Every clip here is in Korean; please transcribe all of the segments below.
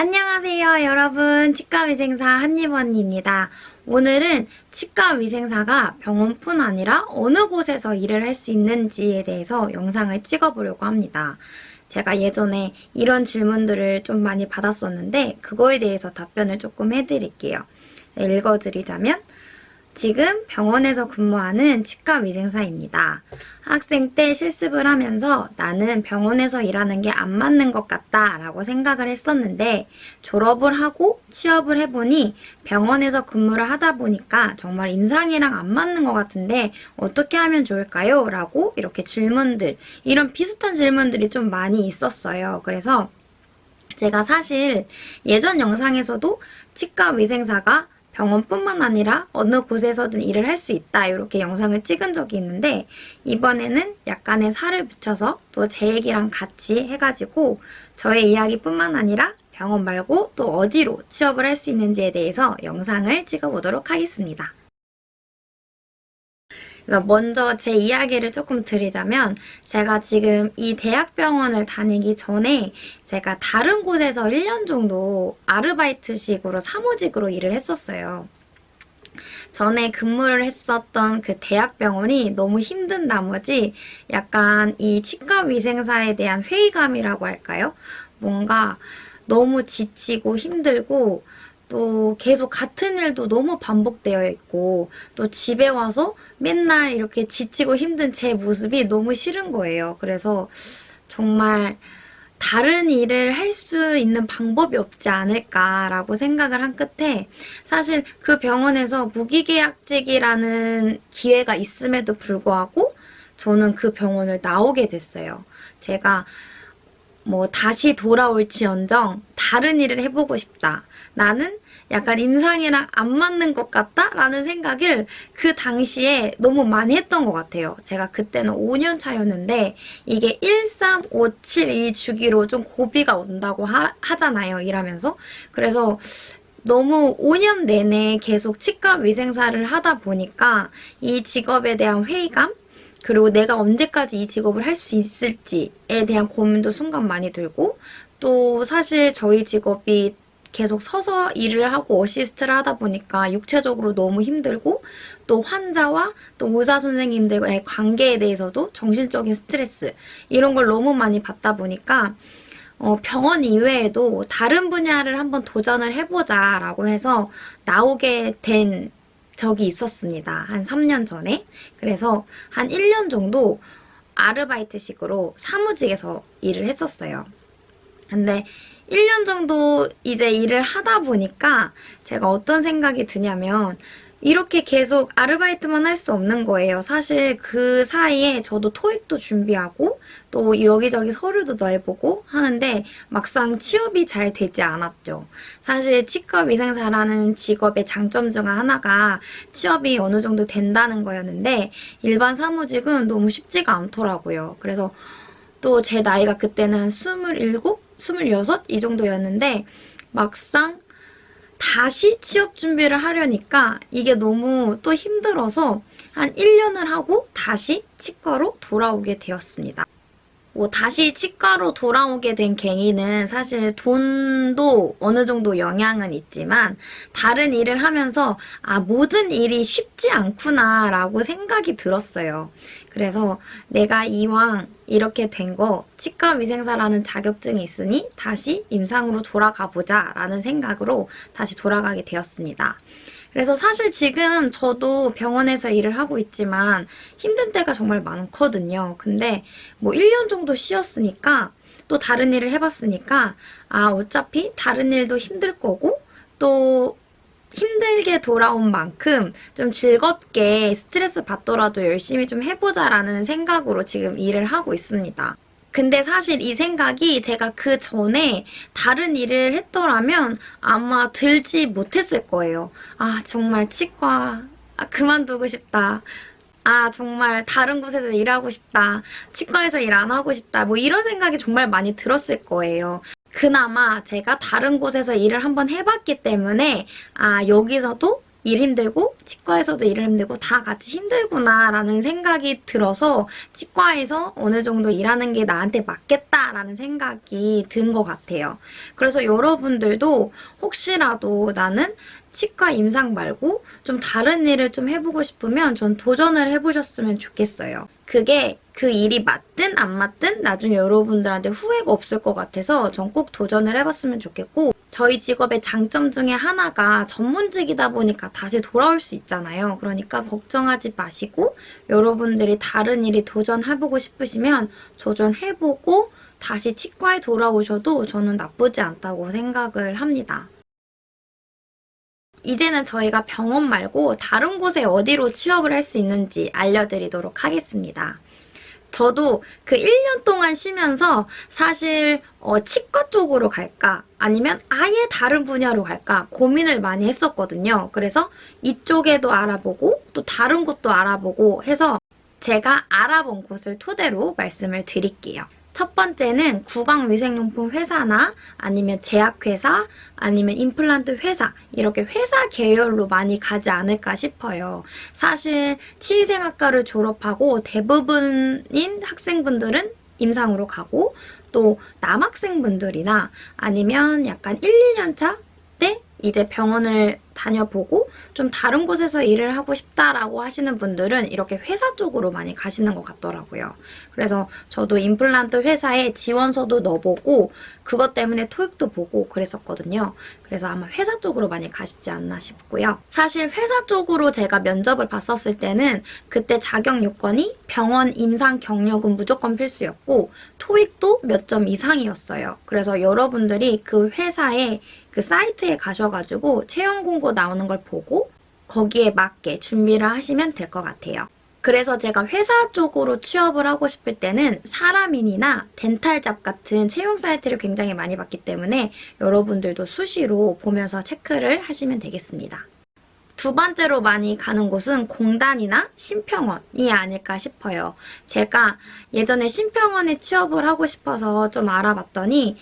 안녕하세요 여러분, 치과위생사 한입언니입니다. 오늘은 치과위생사가 병원뿐 아니라 어느 곳에서 일을 할 수 있는지에 대해서 영상을 찍어보려고 합니다. 제가 예전에 이런 질문들을 좀 많이 받았었는데 그거에 대해서 답변을 조금 해드릴게요. 네, 읽어드리자면 지금 병원에서 근무하는 치과위생사입니다. 학생 때 실습을 하면서 나는 병원에서 일하는 게 안 맞는 것 같다 라고 생각을 했었는데 졸업을 하고 취업을 해보니 병원에서 근무를 하다 보니까 정말 임상이랑 안 맞는 것 같은데 어떻게 하면 좋을까요? 라고 이렇게 질문들, 이런 비슷한 질문들이 좀 많이 있었어요. 그래서 제가 사실 예전 영상에서도 치과위생사가 병원뿐만 아니라 어느 곳에서든 일을 할 수 있다 이렇게 영상을 찍은 적이 있는데 이번에는 약간의 살을 붙여서 또 제 얘기랑 같이 해가지고 저의 이야기뿐만 아니라 병원 말고 또 어디로 취업을 할 수 있는지에 대해서 영상을 찍어보도록 하겠습니다. 먼저 제 이야기를 조금 드리자면 제가 지금 이 대학병원을 다니기 전에 제가 다른 곳에서 1년 정도 아르바이트식으로 사무직으로 일을 했었어요. 전에 근무를 했었던 그 대학병원이 너무 힘든 나머지 약간 이 치과위생사에 대한 회의감이라고 할까요? 뭔가 너무 지치고 힘들고 또 계속 같은 일도 너무 반복되어 있고 또 집에 와서 맨날 이렇게 지치고 힘든 제 모습이 너무 싫은 거예요. 그래서 정말 다른 일을 할 수 있는 방법이 없지 않을까라고 생각을 한 끝에 사실 그 병원에서 무기계약직이라는 기회가 있음에도 불구하고 저는 그 병원을 나오게 됐어요. 제가 다시 돌아올지언정 다른 일을 해보고 싶다. 나는 약간 임상이랑 안 맞는 것 같다? 라는 생각을 그 당시에 너무 많이 했던 것 같아요. 제가 그때는 5년 차였는데 이게 1357 이 주기로 좀 고비가 온다고 하잖아요. 일하면서. 그래서 너무 5년 내내 계속 치과위생사를 하다 보니까 이 직업에 대한 회의감? 그리고 내가 언제까지 이 직업을 할 수 있을지에 대한 고민도 순간 많이 들고 또 사실 저희 직업이 계속 서서 일을 하고 어시스트를 하다 보니까 육체적으로 너무 힘들고 또 환자와 또 의사 선생님들과의 관계에 대해서도 정신적인 스트레스 이런 걸 너무 많이 받다 보니까 병원 이외에도 다른 분야를 한번 도전을 해보자 라고 해서 나오게 된 적이 있었습니다. 한 3년 전에. 그래서 한 1년 정도 아르바이트식으로 사무직에서 일을 했었어요. 근데 1년 정도 이제 일을 하다 보니까 제가 어떤 생각이 드냐면 이렇게 계속 아르바이트만 할 수 없는 거예요. 사실 그 사이에 저도 토익도 준비하고 또 여기저기 서류도 내보고 하는데 막상 취업이 잘 되지 않았죠. 사실 치과위생사라는 직업의 장점 중 하나가 취업이 어느 정도 된다는 거였는데 일반 사무직은 너무 쉽지가 않더라고요. 그래서 또 제 나이가 그때는 한 27, 26? 이 정도였는데 막상 다시 취업 준비를 하려니까 이게 너무 또 힘들어서 한 1년을 하고 다시 치과로 돌아오게 되었습니다. 다시 치과로 돌아오게 된 계기는 사실 돈도 어느 정도 영향은 있지만 다른 일을 하면서 모든 일이 쉽지 않구나 라고 생각이 들었어요. 그래서 내가 이왕 이렇게 된 거 치과위생사라는 자격증이 있으니 다시 임상으로 돌아가 보자 라는 생각으로 다시 돌아가게 되었습니다. 그래서 사실 지금 저도 병원에서 일을 하고 있지만 힘든 때가 정말 많거든요. 근데 1년 정도 쉬었으니까 또 다른 일을 해봤으니까 어차피 다른 일도 힘들 거고 또 힘들게 돌아온 만큼 좀 즐겁게 스트레스 받더라도 열심히 좀 해보자라는 생각으로 지금 일을 하고 있습니다. 근데 사실 이 생각이 제가 그 전에 다른 일을 했더라면 아마 들지 못했을 거예요. 정말 치과 그만두고 싶다. 정말 다른 곳에서 일하고 싶다. 치과에서 일 안 하고 싶다. 이런 생각이 정말 많이 들었을 거예요. 그나마 제가 다른 곳에서 일을 한번 해봤기 때문에 여기서도 일 힘들고 치과에서도 일 힘들고 다 같이 힘들구나라는 생각이 들어서 치과에서 어느 정도 일하는 게 나한테 맞겠다라는 생각이 든 것 같아요. 그래서 여러분들도 혹시라도 나는 치과 임상 말고 좀 다른 일을 좀 해보고 싶으면 전 도전을 해보셨으면 좋겠어요. 그게 그 일이 맞든 안 맞든 나중에 여러분들한테 후회가 없을 것 같아서 전 꼭 도전을 해봤으면 좋겠고, 저희 직업의 장점 중에 하나가 전문직이다 보니까 다시 돌아올 수 있잖아요. 그러니까 걱정하지 마시고 여러분들이 다른 일이 도전해보고 싶으시면 도전해보고 다시 치과에 돌아오셔도 저는 나쁘지 않다고 생각을 합니다. 이제는 저희가 병원 말고 다른 곳에 어디로 취업을 할 수 있는지 알려드리도록 하겠습니다. 저도 그 1년 동안 쉬면서 사실 치과 쪽으로 갈까 아니면 아예 다른 분야로 갈까 고민을 많이 했었거든요. 그래서 이쪽에도 알아보고 또 다른 곳도 알아보고 해서 제가 알아본 곳을 토대로 말씀을 드릴게요. 첫 번째는 구강위생용품 회사나 아니면 제약회사 아니면 임플란트 회사, 이렇게 회사 계열로 많이 가지 않을까 싶어요. 사실 치의생학과를 졸업하고 대부분인 학생분들은 임상으로 가고, 또 남학생분들이나 아니면 약간 1, 2년 차 때 이제 병원을 다녀보고 좀 다른 곳에서 일을 하고 싶다라고 하시는 분들은 이렇게 회사 쪽으로 많이 가시는 것 같더라고요. 그래서 저도 임플란트 회사에 지원서도 넣어보고 그것 때문에 토익도 보고 그랬었거든요. 그래서 아마 회사 쪽으로 많이 가시지 않나 싶고요. 사실 회사 쪽으로 제가 면접을 봤었을 때는 그때 자격 요건이 병원 임상 경력은 무조건 필수였고 토익도 몇 점 이상이었어요. 그래서 여러분들이 그 회사에 그 사이트에 가셔가지고 채용 공고 나오는 걸 보고 거기에 맞게 준비를 하시면 될 것 같아요. 그래서 제가 회사 쪽으로 취업을 하고 싶을 때는 사람인이나 덴탈잡 같은 채용 사이트를 굉장히 많이 봤기 때문에 여러분들도 수시로 보면서 체크를 하시면 되겠습니다. 두 번째로 많이 가는 곳은 공단이나 심평원이 아닐까 싶어요. 제가 예전에 심평원에 취업을 하고 싶어서 좀 알아봤더니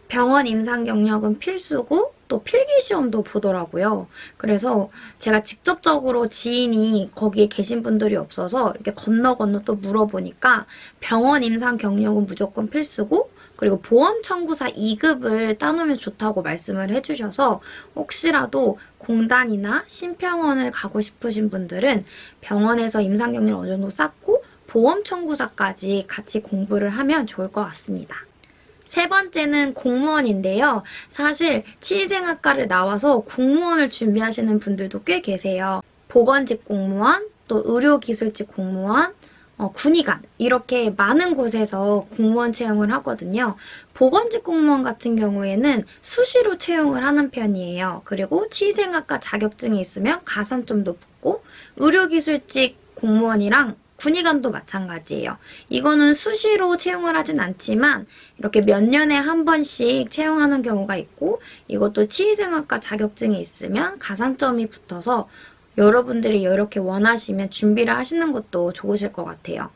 병원 임상 경력은 필수고 또 필기시험도 보더라고요. 그래서 제가 직접적으로 지인이 거기에 계신 분들이 없어서 이렇게 건너 또 물어보니까 병원 임상 경력은 무조건 필수고 그리고 보험 청구사 2급을 따놓으면 좋다고 말씀을 해주셔서 혹시라도 공단이나 심평원을 가고 싶으신 분들은 병원에서 임상 경력을 어느 정도 쌓고 보험 청구사까지 같이 공부를 하면 좋을 것 같습니다. 세 번째는 공무원인데요. 사실 치의생학과를 나와서 공무원을 준비하시는 분들도 꽤 계세요. 보건직 공무원, 또 의료기술직 공무원, 군의관 이렇게 많은 곳에서 공무원 채용을 하거든요. 보건직 공무원 같은 경우에는 수시로 채용을 하는 편이에요. 그리고 치의생학과 자격증이 있으면 가산점도 붙고 의료기술직 공무원이랑 군의관도 마찬가지예요. 이거는 수시로 채용을 하진 않지만 이렇게 몇 년에 한 번씩 채용하는 경우가 있고 이것도 치의생학과 자격증이 있으면 가산점이 붙어서 여러분들이 이렇게 원하시면 준비를 하시는 것도 좋으실 것 같아요.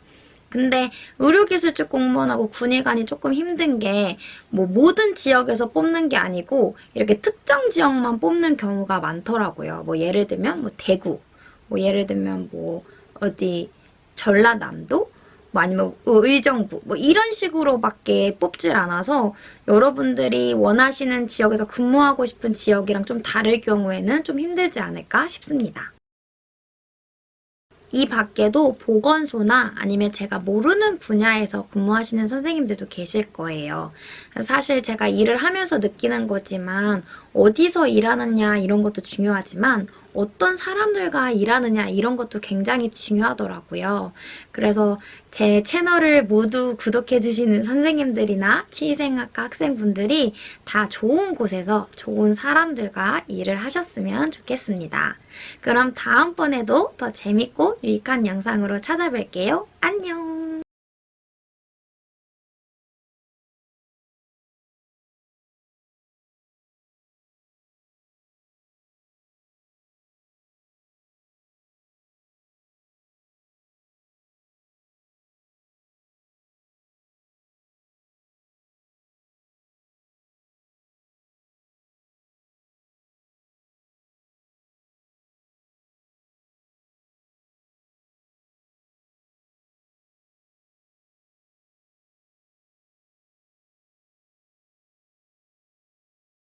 근데 의료기술직 공무원하고 군의관이 조금 힘든 게 뭐 모든 지역에서 뽑는 게 아니고 이렇게 특정 지역만 뽑는 경우가 많더라고요. 뭐 예를 들면 뭐 대구, 뭐 예를 들면 뭐 어디 전라남도? 뭐 아니면 의정부 뭐 이런 식으로밖에 뽑질 않아서 여러분들이 원하시는 지역에서 근무하고 싶은 지역이랑 좀 다를 경우에는 좀 힘들지 않을까 싶습니다. 이 밖에도 보건소나 아니면 제가 모르는 분야에서 근무하시는 선생님들도 계실 거예요. 사실 제가 일을 하면서 느끼는 거지만 어디서 일하느냐 이런 것도 중요하지만 어떤 사람들과 일하느냐 이런 것도 굉장히 중요하더라고요. 그래서 제 채널을 모두 구독해주시는 선생님들이나 치의생학과 학생분들이 다 좋은 곳에서 좋은 사람들과 일을 하셨으면 좋겠습니다. 그럼 다음번에도 더 재밌고 유익한 영상으로 찾아뵐게요. 안녕!